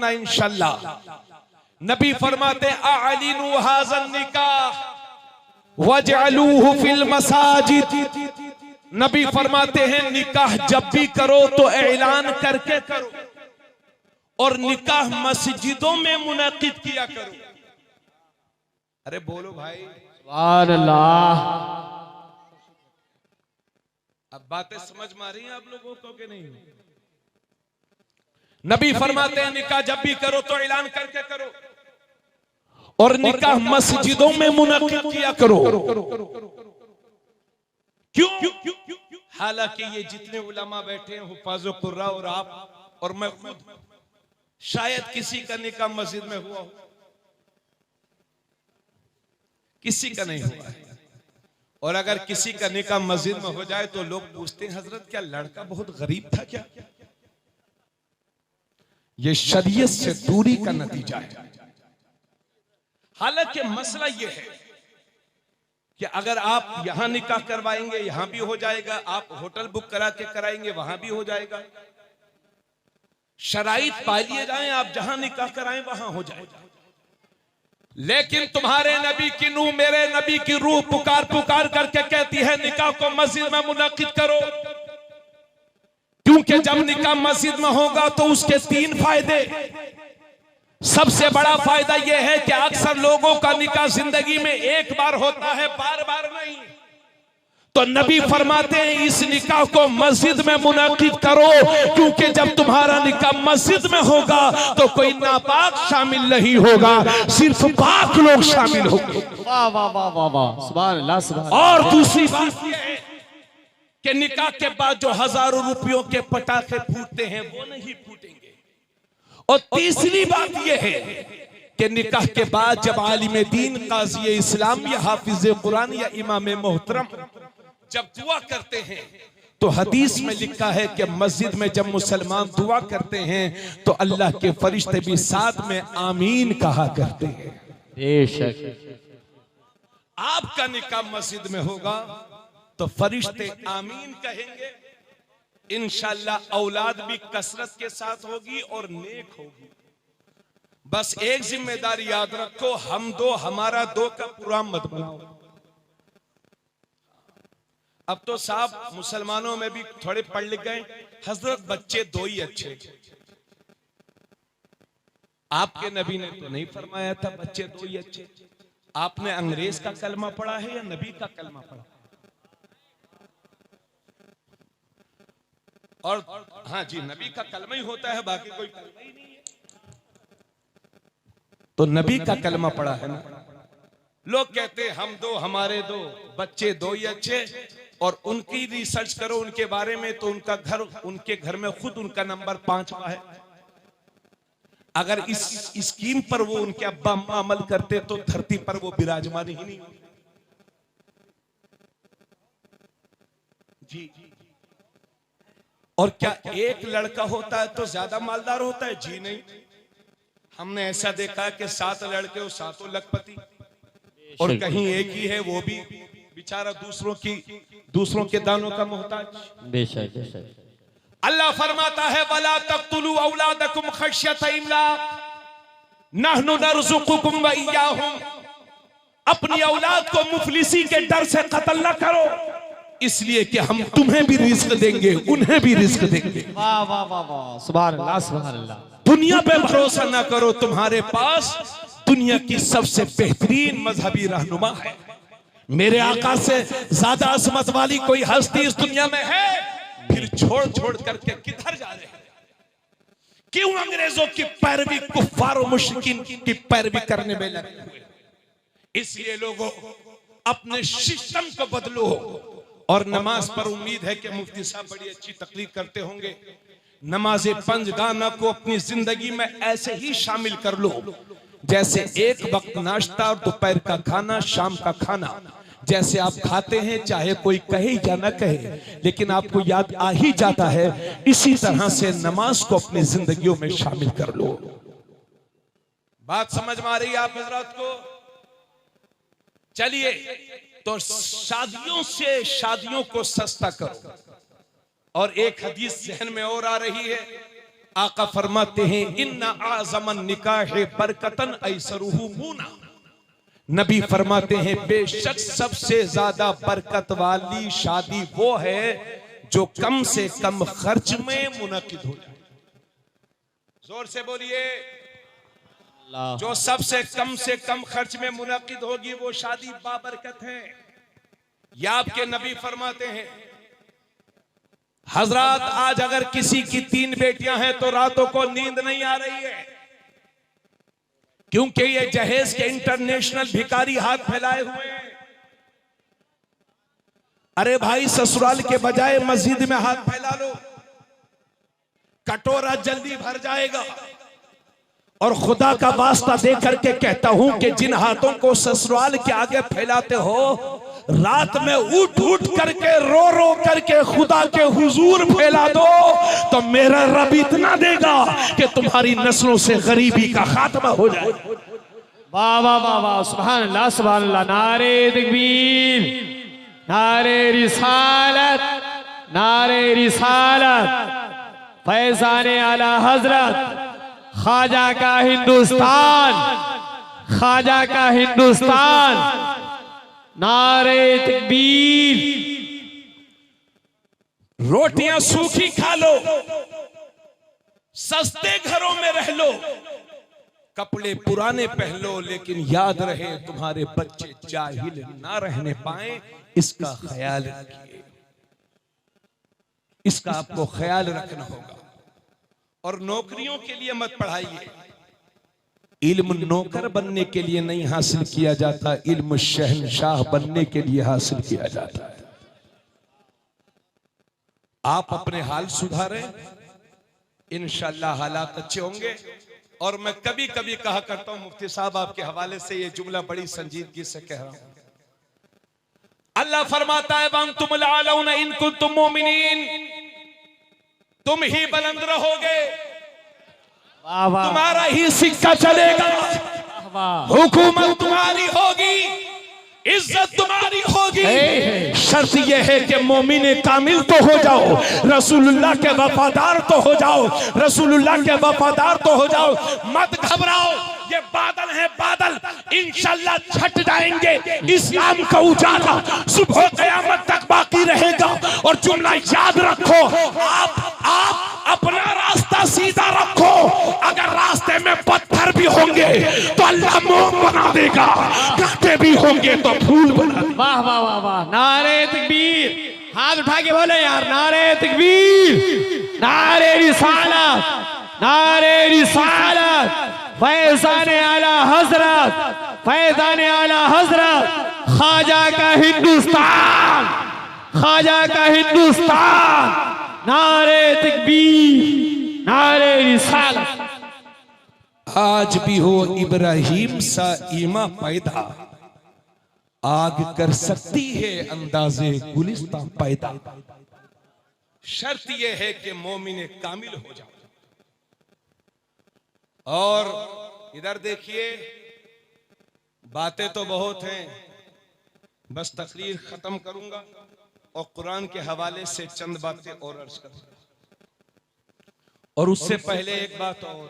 इंशाल्लाह। नबी फरमाते अअलिनु हाज़न निकाह वजअलूहु फिल मसाजिद। नबी फरमाते हैं निकाह जब भी करो तो ऐलान करके करो और निकाह मस्जिदों में मुनाकिद किया करो। अरे बोलो भाई सुभान अल्लाह। अब बातें समझ में आ रही हैं आप लोगों को कि नहीं? नबी फरमाते हैं निकाह जब भी करो तो ऐलान करके करो और निकाह मस्जिदों में मुनाकिद किया करो। क्यों? हालांकि ये जितने उलमा बैठे हैं हुफाज़ो कुर्रा और आप और मैं खुद, शायद किसी का निकाह मस्जिद में हुआ हो, किसी का नहीं हुआ है। और अगर किसी का निकाह मस्जिद में हो जाए तो लोग पूछते हैं हजरत क्या लड़का बहुत गरीब था क्या? ये शरीयत से दूरी का नतीजा है। हालांकि मसला यह है कि अगर आप यहां निकाह करवाएंगे यहां भी हो जाएगा, आप होटल बुक करा के कराएंगे वहां भी हो जाएगा। शराइत पा लिए जाएं, आप जहां निकाह कराएं वहां हो जाएगा। लेकिन तुम्हारे नबी की नूह मेरे नबी की रूह पुकार पुकार करके कहती है निकाह को मस्जिद में मुनाकिद करो, क्योंकि जब निकाह मस्जिद में होगा तो उसके तीन फायदे। सबसे बड़ा फायदा यह है कि अक्सर लोगों का निकाह जिंदगी में एक बार होता है, बार बार नहीं। तो नबी फरमाते हैं इस निकाह को मस्जिद में मुनाकिद करो, क्योंकि जब तुम्हारा निकाह मस्जिद में होगा तो कोई नापाक शामिल नहीं होगा, सिर्फ पाक लोग शामिल होंगे। वाह वाह वाह वाह वाह, सुभान अल्लाह सुभान। और दूसरी बात यह है कि निकाह के बाद जो हजारों रुपयों के पटाखे फूटते हैं वो नहीं फूटेंगे। और तीसरी बात यह है कि निकाह के बाद जब आलिम दीन, काज़ी इस्लाम या हाफिज कुरान या इमाम मोहतरम जब दुआ करते हैं तो हदीस में लिखा है कि मस्जिद में जब मुसलमान दुआ करते हैं तो अल्लाह के फरिश्ते भी साथ में आमीन कहा करते हैं। बेशक आपका निकाह मस्जिद में होगा तो फरिश्ते आमीन कहेंगे, इंशाअल्लाह औलाद भी कसरत के साथ होगी और नेक होगी। बस एक जिम्मेदारी याद रखो, हम दो हमारा दो का पूरा मत बनाओ। अब तो साहब मुसलमानों में भी थोड़े पढ़ लिख गए, हजरत बच्चे दो ही अच्छे। आपके नबी ने तो नहीं फरमाया था बच्चे दो ही अच्छे। आपने अंग्रेज का कलमा पढ़ा है या नबी का कलमा पढ़ा? और हाँ जी, नबी का कलमा ही होता है, बाकी कोई कलमा ही नहीं है। तो नबी का कलमा पढ़ा है ना। लोग कहते हैं हम दो हमारे दो, बच्चे दो ही अच्छे। और उनकी रिसर्च करो उनके बारे में तो उनका घर, उनके घर में खुद उनका नंबर 5वां है। अगर इस स्कीम पर वो उनके अब्बा अम्मा अमल करते तो धरती पर वो विराजमान ही नहीं जी। और क्या एक लड़का होता है तो ज्यादा मालदार होता है? जी नहीं। हमने ऐसा देखा कि 7 लड़के और 7 लखपति, और कहीं एक ही है वो भी बेचारा दूसरों के दानों का मोहताज। बेशक बेशक। अल्लाह फरमाता है वला तक़तुलू औलादकुम खश्यत इमलाक नहनु नरज़ुकुकुम व इय्याहुम। अपनी औलाद को मुफलिसी के डर से कत्ल न करो, इसलिए कि हम तुम्हें भी रिस्क देंगे उन्हें भी रिस्क देंगे। वाह वाह वाह वाह, सुभान अल्लाह सुभान अल्लाह। दुनिया पे भरोसा ना करो, तुम्हारे पास दुनिया की सबसे बेहतरीन मजहबी रहनुमा है। मेरे आका से ज्यादा अजमत वाली कोई हस्ती इस दुनिया में है? फिर छोड़ छोड़ करके किधर जा रहे हैं? क्यों अंग्रेजों की पैरवी, कुफ्फार और मुश्रिकीन की पैरवी करने में लगे हुए? इसलिए लोगों अपने सिस्टम को बदलो। और नमाज पर उम्मीद है कि मुफ्ती साहब बड़ी अच्छी तकरीर करते होंगे। नमाज पंजगाना को अपनी जिंदगी में ऐसे ही शामिल कर लो जैसे एक वक्त नाश्ता और दोपहर का खाना, शाम का खाना जैसे आप खाते हैं, चाहे कोई कहे या ना कहे लेकिन आपको याद आ ही जाता है। इसी तरह से नमाज को अपनी जिंदगियों में शामिल कर लो। बात समझ में आ रही है आप हजरात को? चलिए तो शादियों को सस्ता करो। और एक हदीस जहन में और आ रही है, आका फरमाते हैं इन्ना आज़मन निकाह बरकतन ऐसरुहु मूना। नबी फरमाते हैं बेशक सबसे ज्यादा बरकत वाली शादी वो है जो कम से कम खर्च में मुनक्किद हो जाए। जोर से बोलिए, जो सबसे कम खर्च में मुनक्किद होगी वो शादी बाबरकत है। या आपके नबी फरमाते हैं हजरत आज अगर किसी की 3 बेटियां हैं तो रातों को नींद नहीं आ रही है, क्योंकि ये जहेज के इंटरनेशनल भिखारी हाथ फैलाए हुए हैं। अरे भाई ससुराल के बजाय मस्जिद में हाथ फैला लो, कटोरा जल्दी भर जाएगा। और खुदा का वास्ता दे करके कहता हूं कि जिन हाथों को ससुराल के आगे फैलाते हो, रात में उठ उठ करके रो रो करके खुदा के हुजूर फैला दो तो मेरा रब इतना देगा कि तुम्हारी नस्लों से गरीबी का खात्मा हो जाए। वाह वाह वाह वाह, सुभान अल्लाह सुभान अल्लाह। नारे तकबीर, नारे रिसालत, नारे रिसालत। फैज़ाने आला हजरत ख्वाजा का हिंदुस्तान, ख्वाजा का हिंदुस्तान। नारे तकबीर। रोटियां सूखी खा लो, सस्ते घरों में रह लो, कपड़े पुराने पहन लो, लेकिन याद रहे तुम्हारे बच्चे जाहिल ना रहने पाए, इसका ख्याल रखिए। इसका आपको ख्याल रखना होगा। और नौकरियों के लिए मत पढ़ाइए। इल्म नौकर बनने के लिए नहीं हासिल किया जाता, इल्म शहंशाह बनने के लिए हासिल किया जाता है। आप अपने हाल सुधारें, इंशाअल्लाह हालात अच्छे होंगे। और मैं कभी कभी कहा करता हूं, मुफ्ती साहब आपके हवाले से ये जुमला बड़ी संजीदगी से कह रहा हूं। अल्लाह फरमाता है वअंतुमुल आलौना इन कुंतुम मोमिनीन, तुम ही बुलंद रहोगे, तुम्हारा ही सिक्का चलेगा, हुकूमत तुम्हारी होगी, इज्जत तुम्हारी होगी। शर्त यह है कि मोमिन कामिल तो हो जाओ, रसूलुल्लाह के वफादार तो हो जाओ, रसूलुल्लाह के वफादार तो हो जाओ। मत घबराओ, ये बादल है बादल, इंशाअल्लाह छट जाएंगे। इस्लाम का उजाला सुबह क़यामत तक बाकी रहेगा। और जुमला याद रखो, आप अपना रास्ता सीधा रखो। अगर रास्ते में पत्थर भी होंगे तो अल्लाह मोम बना देगा, कांटे भी होंगे तो फूल बना देगा। वाह वाह वाह वाह, नारे तकबीर। हाथ उठा के बोले यार, नारे तकबीर, नारे रिसालत, नारे रिसालत। फैज़ाने आला हजरत, फैज़ाने आला हजरत, ख्वाजा का हिंदुस्तान, ख्वाजा का हिंदुस्तान। नारे तकबीर, नारे रिसालत। आज भी हो इब्राहिम सा ईमा पैदा, आग कर सकती है अंदाजे गुलिस्तां पैदा। शर्त यह है कि मोमिन कामिल हो जाओ। और इधर देखिए, बातें तो बहुत हैं, बस तकरीर खत्म करूंगा और कुरान के हवाले से चंद बातें और अर्ज करूंगा। और उससे पहले एक बात और,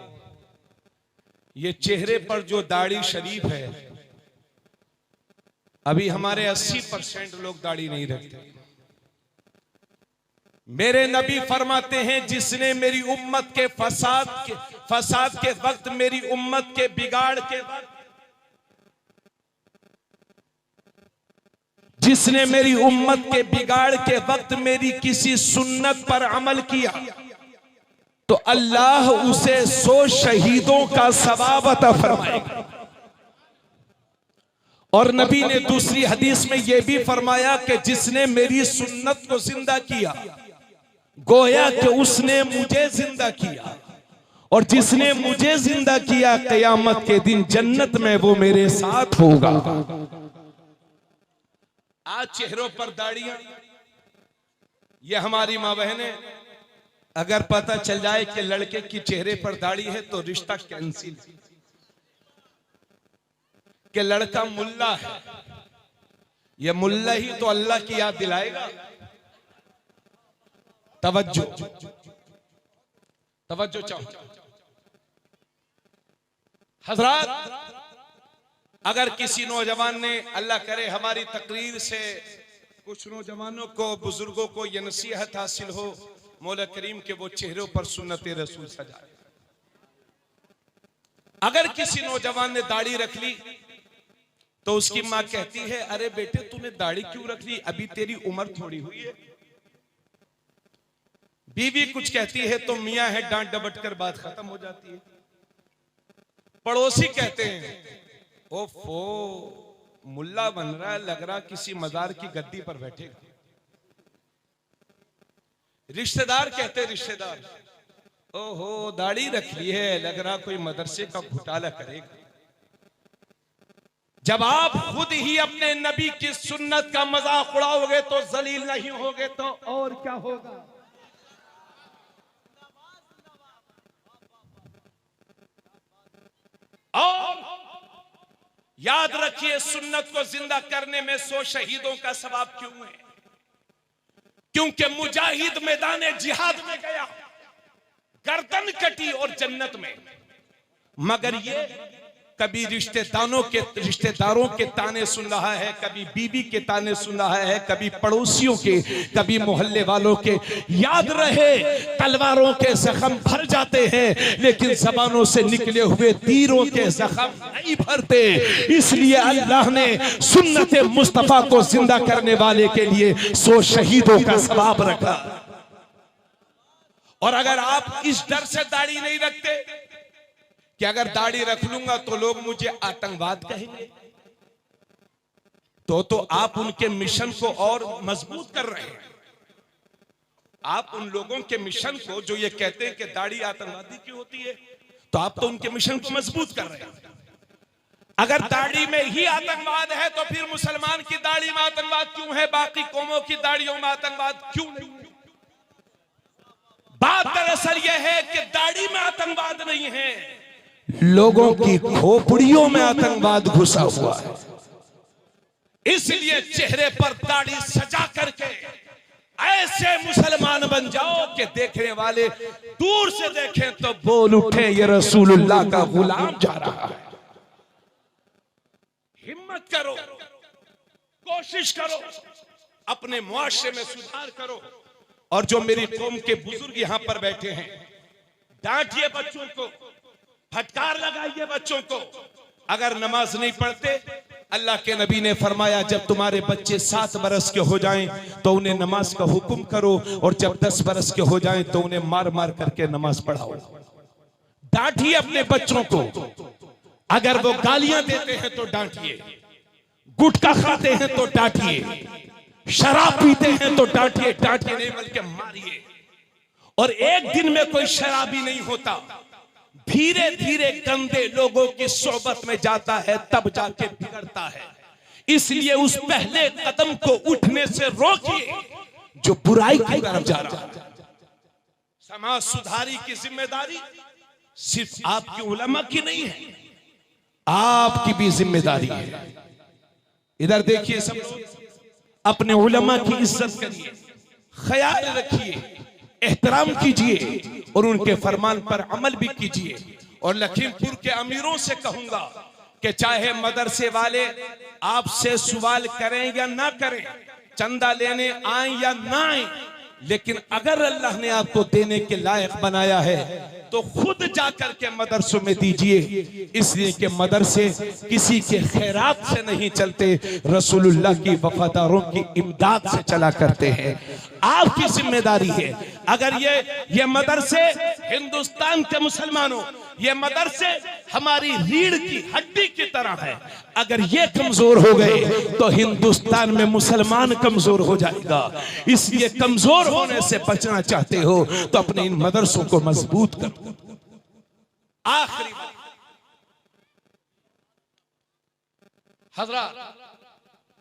ये चेहरे पर जो दाढ़ी शरीफ है, अभी हमारे 80% लोग दाढ़ी नहीं रखते। मेरे नबी फरमाते हैं जिसने मेरी उम्मत के फसाद के वक्त, मेरी उम्मत के बिगाड़ के वक्त, जिसने मेरी उम्मत के बिगाड़ के वक्त मेरी किसी सुन्नत पर अमल किया तो अल्लाह उसे 100 शहीदों का सवाब अता फरमाएगा। और नबी ने दूसरी हदीस में यह भी फरमाया कि जिसने मेरी सुन्नत को जिंदा किया गोया कि उसने मुझे जिंदा किया, और जिसने मुझे जिंदा किया क़यामत के दिन जन्नत में वो मेरे साथ होगा। आज चेहरों पर दाढ़ियां, ये हमारी माँ बहनें, अगर पता चल जाए कि लड़के की चेहरे पर दाढ़ी है तो रिश्ता कैंसिल, कि लड़का मुल्ला है, ये मुल्ला ही तो अल्लाह की याद दिलाएगा। तवज्जो, तवज्जो चाहो हजरात, अगर किसी नौजवान ने, अल्लाह करे हमारी तकरीर से कुछ नौजवानों को, बुजुर्गों को यह नसीहत हासिल हो, मौला करीम के वो चेहरों पर सुन्नत रसूल सजाए। अगर किसी नौजवान ने दाढ़ी रख ली तो उसकी मां कहती है, अरे बेटे तूने दाढ़ी क्यों रख ली, अभी तेरी उम्र थोड़ी हुई है। बीवी कुछ कहती है तो मियां है डांट डबट कर बात खत्म हो जाती है। पड़ोसी कहते हैं, ओफो मुल्ला बन रहा है, लग रहा किसी मजार की गद्दी पर बैठेगा। रिश्तेदार कहते, रिश्तेदार ओहो दाढ़ी रख ली है, लग रहा कोई मदरसे का घोटाला करेगा। जब आप खुद ही अपने नबी की सुन्नत का मजाक उड़ाओगे तो जलील नहीं होगे तो और क्या होगा। और याद रखिए, सुन्नत को जिंदा करने में 100 शहीदों का सवाब क्यों है? क्योंकि मुजाहिद मैदान जिहाद में गया, गर्दन कटी और जन्नत में। मगर ये कभी रिश्तेदारों के ताने सुन रहा है, कभी बीवी के ताने सुन रहा है, कभी पड़ोसियों के, कभी मोहल्ले वालों के। याद रहे, तलवारों के जख्म भर जाते हैं लेकिन जबानों से निकले हुए तीरों के जख्म नहीं भरते। इसलिए अल्लाह ने सुन्नत मुस्तफा को जिंदा करने वाले के लिए 100 शहीदों का सवाब रखा। और अगर आप इस डर से दाढ़ी नहीं रखते कि अगर दाढ़ी रख लूंगा तो लोग मुझे आतंकवाद कहेंगे, तो आप उनके मिशन को और मजबूत कर रहे हैं। आप उन लोगों के मिशन को जो ये कहते हैं कि दाढ़ी आतंकवादी की होती है, तो आप तो उनके मिशन को मजबूत कर रहे हैं। अगर दाढ़ी में ही आतंकवाद है तो फिर मुसलमान की दाढ़ी में आतंकवाद क्यों है, बाकी कौमों की दाढ़ियों में आतंकवाद क्यों नहीं? बात दरअसल यह है कि दाढ़ी में आतंकवाद नहीं है, लोगों की खोपड़ियों में आतंकवाद घुसा हुआ है। इसलिए चेहरे पर दाढ़ी सजा करके ऐसे मुसलमान बन जाओ कि देखने वाले दूर से देखें तो बोल उठे, ये रसूलुल्लाह का गुलाम जा रहा है। हिम्मत करो, कोशिश करो, अपने मुआशरे में सुधार करो। और जो मेरी कौम के बुजुर्ग यहां पर बैठे हैं, डांटिए बच्चों को, फटकार लगाइए बच्चों को। अगर नमाज नहीं पढ़ते, अल्लाह के नबी ने फरमाया जब तुम्हारे बच्चे 7 बरस के हो जाएं तो उन्हें नमाज का हुक्म करो, और जब 10 बरस के हो जाएं तो उन्हें मार मार करके नमाज पढ़ाओ। डांटिए अपने बच्चों को। अगर वो गालियां देते हैं तो डांटिए, गुटखा खाते हैं तो डांटिए, शराब पीते हैं तो डांटिए, डांटिए नहीं बल्कि मारिए। और एक दिन में कोई शराबी नहीं होता, धीरे धीरे गंदे लोगों की सोबत में जाता है, तब जाके बिगड़ता है। इसलिए उस पहले कदम को उठने से रोकिए जो बुराई की तरफ जा रहा है। समाज सुधारी की जिम्मेदारी सिर्फ आपकी उलमा की नहीं है, आपकी भी जिम्मेदारी है। इधर देखिए, सब लोग अपने उलमा की इज्जत करिए, ख्याल रखिए, एहतराम कीजिए और उनके फरमान पर अमल भी कीजिए। और लखीमपुर के अमीरों से कहूंगा कि चाहे मदरसे वाले आपसे सवाल करें या ना करें, चंदा लेने आए या ना आए, लेकिन अगर अल्लाह ने आपको देने के लायक बनाया है तो खुद जाकर के मदरसों में दीजिए। इसलिए कि मदरसे किसी के खैरात से नहीं चलते, रसूलुल्लाह की वफादारों की इमदाद से चला करते हैं। आपकी जिम्मेदारी है। अगर ये मदरसे हिंदुस्तान के मुसलमानों, ये मदरसे हमारी रीढ़ की हड्डी की तरह है, अगर ये कमजोर हो गए तो हिंदुस्तान में मुसलमान कमजोर हो जाएगा। इसलिए कमजोर होने से बचना चाहते हो तो अपने इन मदरसों को मजबूत करो। आखिरी हजरत,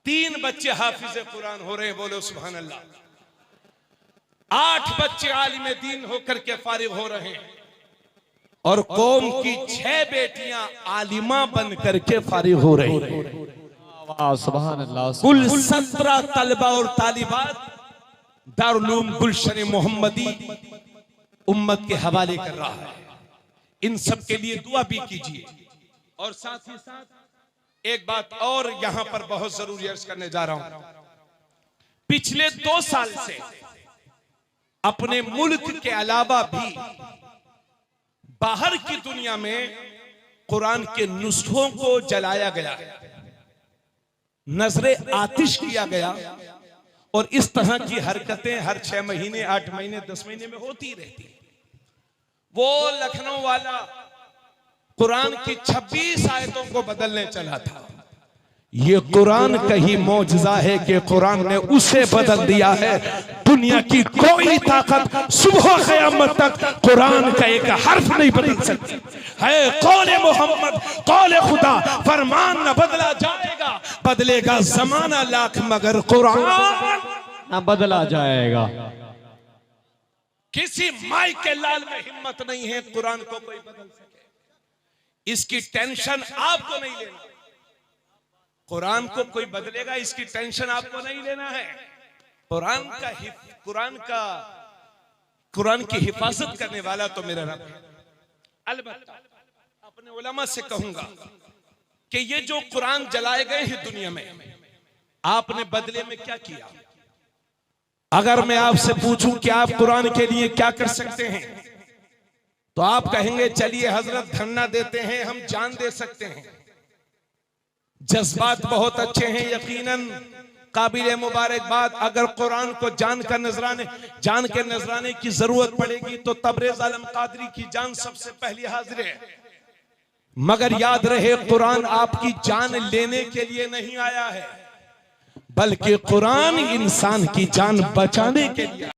3 बच्चे हाफिज कुरान हो रहे हैं, बोलो सुभान अल्लाह। 8 बच्चे आलिम दीन होकर के फारिग हो रहे हैं और कौम की 6 बेटियां आलिमा बन करके फारिग हो रही हैं। सुभान अल्लाह। कुल 17 तलबा और तालिबात दारुल उलूम गुलशन मोहम्मदी उम्मत के हवाले कर रहा है। इन सब के लिए दुआ भी कीजिए। और साथ ही साथ एक बात और यहां पर बहुत जरूरी अर्ज करने जा रहा हूं। पिछले 2 साल से अपने मुल्क के अलावा भी बाहर की दुनिया में कुरान के नुस्खों को जलाया गया, नजरे आतिश किया गया, और इस तरह की हरकतें हर 6 महीने, 8 महीने, 10 महीने में होती रहती। वो लखनऊ वाला कुरान की 26 आयतों को बदलने चला था। ये कुरान का ही मौजज़ा है कि कुरान ने उसे बदल दिया है। दुनिया की कोई ताकत सुबह क़यामत तक कुरान का एक हर्फ नहीं बदल सकती है। कौले मोहम्मद, कौले खुदा, फरमान न बदला जाएगा, बदलेगा जमाना लाख मगर कुरान ना बदला जाएगा। किसी माई के लाल में हिम्मत नहीं है कुरान को कोई बदल सके। इसकी टेंशन आपको नहीं लेना। कुरान को कोई बदलेगा इसकी टेंशन आपको नहीं लेना है। कुरान की हिफाजत करने वाला तो मेरा रब है। अलबत्ता अपने उलमा से कहूंगा कि ये जो कुरान जलाए गए हैं दुनिया में, आपने बदले में क्या किया? अगर मैं आपसे पूछूं कि आप कुरान के लिए क्या कर सकते हैं, तो आप कहेंगे चलिए हजरत धरना देते हैं, हम जान दे सकते हैं। जज्बात बहुत अच्छे हैं, यकीनन काबिल मुबारकबाद। अगर कुरान को जान के नजराने की जरूरत पड़ेगी तो तबरेज आलम कादरी की जान सबसे पहले हाजिर है। मगर याद रहे, कुरान आपकी जान लेने के लिए नहीं आया है, बल्कि कुरान इंसान की जान बचाने के लिए